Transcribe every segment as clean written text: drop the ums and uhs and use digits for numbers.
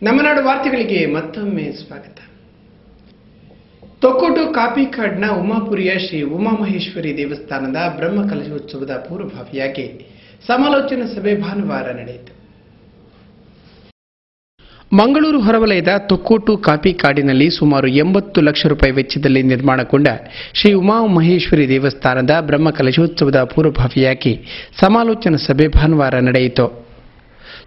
ನಮ್ಮ ನಾಡು ವಾರ್ತೆಗಳಿಗೆ ಮತ್ತೊಮ್ಮೆ ಸ್ವಾಗತ. ತೊಕ್ಕೋಟು ಕಾಪಿಕಾಡ್ನ ಉಮಾಪುರಿಯ ಶ್ರೀ ಉಮಾಮಹೇಶ್ವರಿ ದೇವಸ್ಥಾನದ ಬ್ರಹ್ಮಕಲಶೋತ್ಸವದ ಪೂರ್ವಭಾವಿಯಾಗಿ ಸಮಾಲೋಚನಾ ಸಭೆ ಭಾನುವಾರ ನಡೆಯಿತು. ಮಂಗಳೂರು ಹೊರವಲಯದ ತೊಕ್ಕೋಟು ಕಾಪಿಕಾಡಿನಲ್ಲಿ ಸುಮಾರು 80 ಲಕ್ಷ ರೂಪಾಯಿ ವೆಚ್ಚದಲ್ಲಿ ನಿರ್ಮಾಣಗೊಂಡ ಶ್ರೀ ಉಮಾಮಹೇಶ್ವರಿ ದೇವಸ್ಥಾನದ ಬ್ರಹ್ಮಕಲಶೋತ್ಸವದ ಪೂರ್ವಭಾವಿಯಾಗಿ ಸಮಾಲೋಚನಾ ಸಭೆ ಭಾನುವಾರ ನಡೆಯಿತು.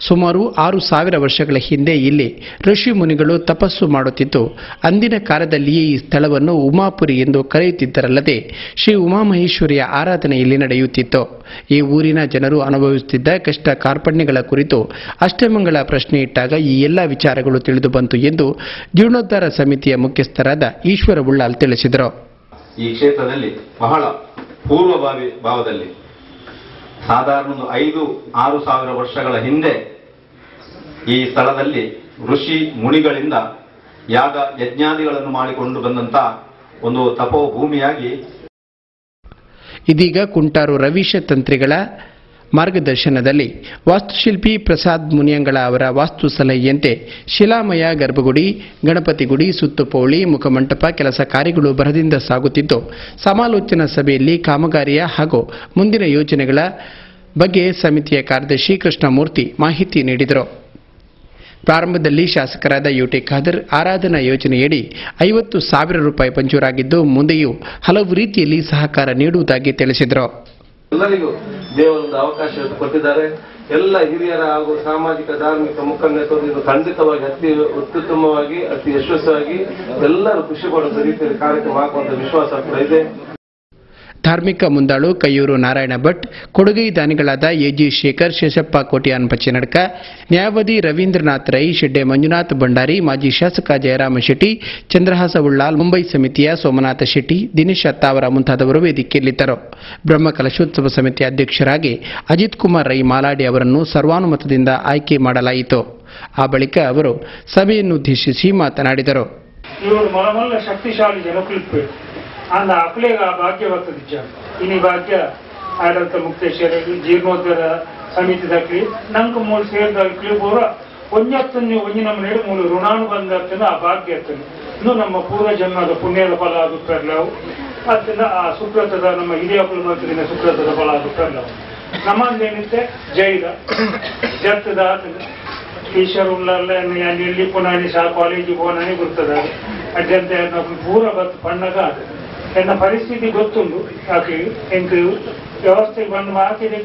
ಸುಮಾರು 6,000 ವರ್ಷಗಳ ಹಿಂದೆ ಇಲ್ಲಿ ಋಷಿ ಮುನಿಗಳು ತಪಸ್ಸು ಮಾಡುತ್ತಿದ್ದು, ಅಂದಿನ ಕಾಲದಲ್ಲಿಯೇ ಈ ಸ್ಥಳವನ್ನು ಉಮಾಪುರಿ ಎಂದು ಕರೆಯುತ್ತಿದ್ದರಲ್ಲದೆ ಶ್ರೀ ಉಮಾಮಹೇಶ್ವರಿಯ ಆರಾಧನೆ ಇಲ್ಲಿ ನಡೆಯುತ್ತಿತ್ತು. ಈ ಊರಿನ ಜನರು ಅನುಭವಿಸುತ್ತಿದ್ದ ಕಷ್ಟ ಕಾರ್ಪಣ್ಯಗಳ ಕುರಿತು ಅಷ್ಟಮಂಗಳ ಪ್ರಶ್ನೆ ಇಟ್ಟಾಗ ಈ ಎಲ್ಲ ವಿಚಾರಗಳು ತಿಳಿದು ಬಂತು ಎಂದು ಜೀರ್ಣೋದ್ಧಾರ ಸಮಿತಿಯ ಮುಖ್ಯಸ್ಥರಾದ ಈಶ್ವರ ಉಳ್ಳಾಲ್ ತಿಳಿಸಿದರು. ಈ ಕ್ಷೇತ್ರದಲ್ಲಿ ಬಹಳ ಪೂರ್ವಭಾವಿ ಭಾವದಲ್ಲಿ ಸಾಧಾರಣ 5-6 ಸಾವಿರ ವರ್ಷಗಳ ಹಿಂದೆ ಈ ಸ್ಥಳದಲ್ಲಿ ಋಷಿ ಮುನಿಗಳಿಂದ ಯಾಗ ಯಜ್ಞಾದಿಗಳನ್ನು ಮಾಡಿಕೊಂಡು ಬಂದಂತ ಒಂದು ತಪೋಭೂಮಿಯಾಗಿ ಇದೀಗ ಕುಂಟಾರು ರವೀಶ ತಂತ್ರಿಗಳ ಮಾರ್ಗದರ್ಶನದಲ್ಲಿ ವಾಸ್ತುಶಿಲ್ಪಿ ಪ್ರಸಾದ್ ಮುನಿಯಂಗಳ ಅವರ ವಾಸ್ತು ಸಲಹೆಯಂತೆ ಶಿಲಾಮಯ ಗರ್ಭಗುಡಿ, ಗಣಪತಿ ಗುಡಿ, ಸುತ್ತುಪೌಳಿ, ಮುಖಮಂಟಪ ಕೆಲಸ ಕಾರ್ಯಗಳು ಭರದಿಂದ ಸಾಗುತ್ತಿದ್ದು, ಸಮಾಲೋಚನಾ ಸಭೆಯಲ್ಲಿ ಕಾಮಗಾರಿಯ ಹಾಗೂ ಮುಂದಿನ ಯೋಜನೆಗಳ ಬಗ್ಗೆ ಸಮಿತಿಯ ಕಾರ್ಯದರ್ಶಿ ಕೃಷ್ಣಮೂರ್ತಿ ಮಾಹಿತಿ ನೀಡಿದರು. ಪ್ರಾರಂಭದಲ್ಲಿ ಶಾಸಕರಾದ ಯುಟಿ ಖಾದರ್ ಆರಾಧನಾ ಯೋಜನೆಯಡಿ 50,000 ರೂಪಾಯಿ ಮಂಜೂರಾಗಿದ್ದು, ಮುಂದೆಯೂ ಹಲವು ರೀತಿಯಲ್ಲಿ ಸಹಕಾರ ನೀಡುವುದಾಗಿ ತಿಳಿಸಿದರು. ಎಲ್ಲರಿಗೂ ದೇವರೊಂದು ಅವಕಾಶ ಕೊಟ್ಟಿದ್ದಾರೆ. ಎಲ್ಲ ಹಿರಿಯರ ಹಾಗೂ ಸಾಮಾಜಿಕ ಧಾರ್ಮಿಕ ಮುಖಂಡರು ಇದು ಖಂಡಿತವಾಗಿ ಅತಿ ಅತ್ಯುತ್ತಮವಾಗಿ ಅತಿ ಯಶಸ್ವಿಯಾಗಿ ಎಲ್ಲರೂ ಖುಷಿ ಪಡುವ ರೀತಿಯಲ್ಲಿ ಕಾರ್ಯಕ್ರಮ ಆಗುವಂತ ವಿಶ್ವಾಸ ಕೂಡ ಇದೆ. ಧಾರ್ಮಿಕ ಮುಂದಾಳು ಕಯ್ಯೂರು ನಾರಾಯಣ ಭಟ್, ಕೊಡುಗೈ ದಾನಿಗಳಾದ ಎಜಿ ಶೇಖರ್, ಶೇಷಪ್ಪ ಕೋಟ್ಯಾನ್ ಪಚ್ಚನಡ್ಕ, ನ್ಯಾಯವಾದಿ ರವೀಂದ್ರನಾಥ್ ರೈ, ಶೆಡ್ಡೆ ಮಂಜುನಾಥ್ ಭಂಡಾರಿ, ಮಾಜಿ ಶಾಸಕ ಜಯರಾಮ ಶೆಟ್ಟಿ, ಚಂದ್ರಹಾಸ ಉಳ್ಳಾಲ್, ಮುಂಬೈ ಸಮಿತಿಯ ಸೋಮನಾಥ ಶೆಟ್ಟಿ, ದಿನೇಶ್ ಅತ್ತಾವರ ಮುಂತಾದವರು ವೇದಿಕೆಯಲ್ಲಿದ್ದರು. ಬ್ರಹ್ಮಕಲಶೋತ್ಸವ ಸಮಿತಿ ಅಧ್ಯಕ್ಷರಾಗಿ ಅಜಿತ್ ಕುಮಾರ್ ರೈ ಮಾಲಾಡಿ ಅವರನ್ನು ಸರ್ವಾನುಮತದಿಂದ ಆಯ್ಕೆ ಮಾಡಲಾಯಿತು. ಆ ಬಳಿಕ ಅವರು ಸಭೆಯನ್ನುದ್ದೇಶಿಸಿ ಮಾತನಾಡಿದರು. ಶಕ್ತಿಶಾಲಿ ಜನಕುಲಿಪ್ಪು ಅಂದ ಅಕ್ಲೇಗ ಭಾಗ್ಯ ಬರ್ತದಿಚ್ಚಾರು ಇನಿ ಭಾಗ್ಯ ಆಡಳಿತ ಮುಕ್ತೇಶ್ವರರು ಜೀರ್ಣೋದ್ಧಾರ ಸಮಿತಿ ದಕ್ಕಿ ನಂಗೆ ಮೂಲ ಸೇರಿದಕ್ಕಿ ಪೂರ ಒಂಜತ್ತನ್ನು ಒಂಜಿ ನಮ್ಮ ನೆಡು ಮೂಲ ಋಣಾನುಬಂಧ ಆ ಭಾಗ್ಯ ಇರ್ತದೆ. ಇನ್ನು ನಮ್ಮ ಪೂರ್ವ ಜನ್ಮದ ಪುಣ್ಯದ ಫಲ ಆಗುತ್ತಲ್ಲವು ಅದರಿಂದ ಆ ಸುಕೃತದ ನಮ್ಮ ಹಿರಿಯ ಕುಲಮಂತ್ರಿನ ಸುಕೃತದ ಫಲ ಆಗುತ್ತಲ್ಲವು ನಮ್ಮದೇನಿತ್ತೆ ಜೈದ ಜತ್ತದ ಈಶ್ವರ ಉಳ್ಳಲ್ಲ ಎಲ್ಲಿ ಪುನಾನಿ ಸಹ ಕಾಲೇಜಿಗೆ ಹೋಗಿ ಗುರ್ತದ ಅಡ್ಡಂತ ಪೂರ ಬತ್ತು ಪಣ್ಣಗ ಎನ್ನ ಪರಿಸ್ಥಿತಿ ಗೊತ್ತುಂಡು. ಯಾಕೆ ಎಂಕ್ ವ್ಯವಸ್ಥೆಗೆ ಬಂದು ಮಾತಿಗೆ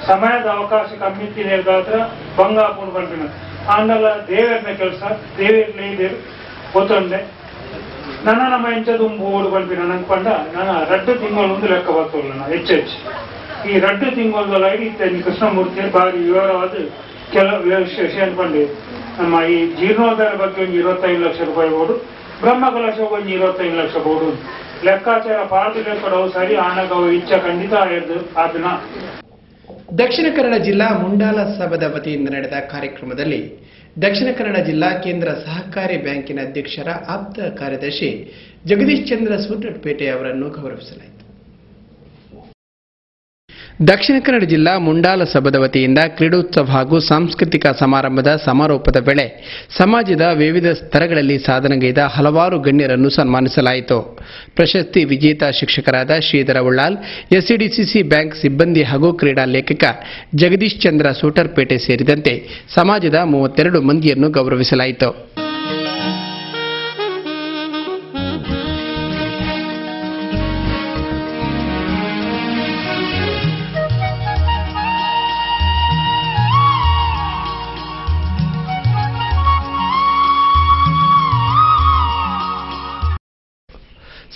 ಸಮಯದ ಅವಕಾಶ ಕಮ್ಮಿತ್ತಿ ನೇರ್ಗಾತ್ರ ಬಂಗಾಪುರ್ ಬಂದಿನ ಆಂಡಲ ದೇವರನ ಕೆಲಸ ದೇವರೇ ಗೊತ್ತೊಂದೆ ನನ್ನ ನಮ್ಮ ಎಂಚದು ಓಡು ಬಂದಿನ ನಂಗೆ ಪಂಡ ನಾನು 2 ತಿಂಗಳು ಲೆಕ್ಕ ಬರ್ತಲ್ಲ ನಾ ಹೆಚ್ಚು ಈ 2 ತಿಂಗಳ ಇತ್ತೆ ಕೃಷ್ಣಮೂರ್ತಿ ಭಾರಿ ವಿವರವಾದ ಕೆಲವು ವಿಷಯ ಅನ್ಕೊಂಡೆ. ನಮ್ಮ ಈ ಜೀರ್ಣೋದ್ಧಾರ ಬಗ್ಗೆ ಒಂದು 25 ಲಕ್ಷ ರೂಪಾಯಿ ಬೋಡು, ಬ್ರಹ್ಮಕಲಶ ಒಂದು 25 ಲಕ್ಷ ಬೋಡು ಲೆಕ್ಕಾಚಾರ ಪಾರ್ಟಿಗೆ ಕೊಡವು ಸರಿ ಆನಗ ಇಚ್ಛೆ ಖಂಡಿತ ಅದನ್ನ. ದಕ್ಷಿಣ ಕನ್ನಡ ಜಿಲ್ಲಾ ಮುಂಡಾಲ ಸಭಾದ ವತಿಯಿಂದ ನಡೆದ ಕಾರ್ಯಕ್ರಮದಲ್ಲಿ ದಕ್ಷಿಣ ಕನ್ನಡ ಜಿಲ್ಲಾ ಕೇಂದ್ರ ಸಹಕಾರಿ ಬ್ಯಾಂಕಿನ ಅಧ್ಯಕ್ಷರ ಆಪ್ತ ಕಾರ್ಯದರ್ಶಿ ಜಗದೀಶ್ ಚಂದ್ರ ಸೂಟಟ್ಪೇಟೆ ಅವರನ್ನು ಗೌರವಿಸಲಾಯಿತು. ದಕ್ಷಿಣ ಕನ್ನಡ ಜಿಲ್ಲಾ ಮುಂಡಾಲ ಸಭಾದ ವತಿಯಿಂದ ಕ್ರೀಡೋತ್ಸವ ಹಾಗೂ ಸಾಂಸ್ಕೃತಿಕ ಸಮಾರಂಭದ ಸಮಾರೋಪದ ವೇಳೆ ಸಮಾಜದ ವಿವಿಧ ಸ್ತರಗಳಲ್ಲಿ ಸಾಧನೆಗೈದ ಹಲವಾರು ಗಣ್ಯರನ್ನು ಸನ್ಮಾನಿಸಲಾಯಿತು. ಪ್ರಶಸ್ತಿ ವಿಜೇತ ಶಿಕ್ಷಕರಾದ ಶ್ರೀಧರ ಉಳ್ಳಾಲ್, ಎಸ್ಸಿಡಿಸಿಸಿ ಬ್ಯಾಂಕ್ ಸಿಬ್ಬಂದಿ ಹಾಗೂ ಕ್ರೀಡಾ ಲೇಖಕ ಜಗದೀಶ್ ಚಂದ್ರ ಸೂಟರ್ಪೇಟೆ ಸೇರಿದಂತೆ ಸಮಾಜದ 32 ಮಂದಿಯನ್ನು ಗೌರವಿಸಲಾಯಿತು.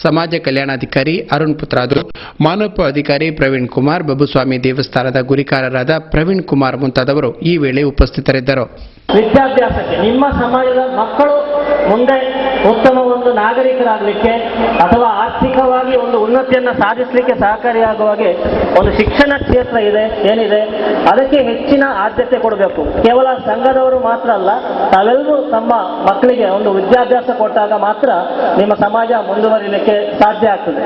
ಸಮಾಜ ಕಲ್ಯಾಣಾಧಿಕಾರಿ ಅರುಣ್ ಪುತ್ರಾದರು, ಮಾನವ ಅಧಿಕಾರಿ ಪ್ರವೀಣ್ ಕುಮಾರ್, ಬಬುಸ್ವಾಮಿ ದೇವಸ್ಥಾನದ ಗುರಿಕಾರರಾದ ಪ್ರವೀಣ್ ಕುಮಾರ್ ಮುಂತಾದವರು ಈ ವೇಳೆ ಉಪಸ್ಥಿತರಿದ್ದರು. ವಿದ್ಯಾಭ್ಯಾಸಕ್ಕೆ ನಿಮ್ಮ ಸಮಾಜದ ಮಕ್ಕಳು ಮುಂದೆ ಉತ್ತಮ ಒಂದು ನಾಗರಿಕರಾಗಲಿಕ್ಕೆ ಅಥವಾ ಆರ್ಥಿಕವಾಗಿ ಒಂದು ಉನ್ನತಿಯನ್ನು ಸಾಧಿಸಲಿಕ್ಕೆ ಸಹಕಾರಿಯಾಗುವ ಹಾಗೆ ಒಂದು ಶಿಕ್ಷಣ ಕ್ಷೇತ್ರ ಏನಿದೆ ಅದಕ್ಕೆ ಹೆಚ್ಚಿನ ಆದ್ಯತೆ ಕೊಡಬೇಕು. ಕೇವಲ ಸಂಘದವರು ಮಾತ್ರ ಅಲ್ಲ, ತಾವೆಲ್ಲರೂ ತಮ್ಮ ಮಕ್ಕಳಿಗೆ ಒಂದು ವಿದ್ಯಾಭ್ಯಾಸ ಕೊಟ್ಟಾಗ ಮಾತ್ರ ನಿಮ್ಮ ಸಮಾಜ ಮುಂದುವರಿಲಿಕ್ಕೆ ಸಾಧ್ಯ ಆಗ್ತದೆ.